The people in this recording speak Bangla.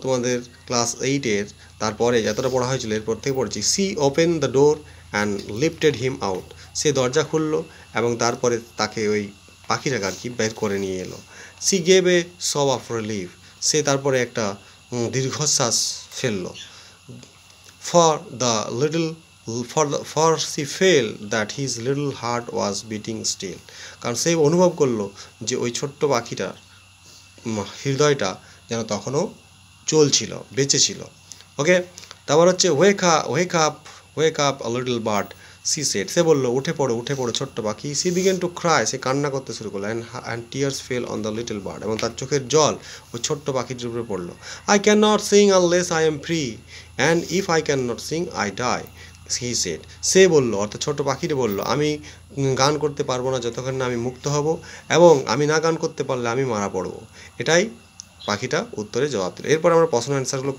তোমাদের ক্লাস 8-এর তারপরে যতটা পড়া হয়েছিল এরপর থেকে পড়েছি। She open the door and lifted him out. সে দরজা খুললো এবং তারপরে তাকে ওই পাখিটাকে আর কি বের করে নিয়ে এলো। সি গেভ এ সব অফ রিলিফ। সে তারপরে একটা দীর্ঘশ্বাস ফেললো। For she felt that his little heart was beating still. কারণ সে অনুভব করলো যে ওই ছোট্ট পাখিটার হৃদয়টা যেন তখনও চলছিল, বেঁচে ছিল। ওকে, তারপর হচ্ছে wake up a little bird she said. সে বললো উঠে পড়ো ছোট্ট পাখি। She began to cry. সে কান্না করতে শুরু করলো। And tears fell on the little bird. এবং তার চোখের জল ওই ছোট্ট পাখিটির উপরে পড়লো। I can not sing unless I am free, and if I can not sing I die, he said. সে বললো, অর্থাৎ ছোট্ট পাখিটি বললো, আমি গান করতে পারবো না যতক্ষণ না আমি মুক্ত হব, এবং আমি না গান করতে পারলে আমি মারা পড়বো। এটাই পাখিটা উত্তরে জবাব দিল। এরপর আমরা প্রশ্ন অ্যান্সারগুলো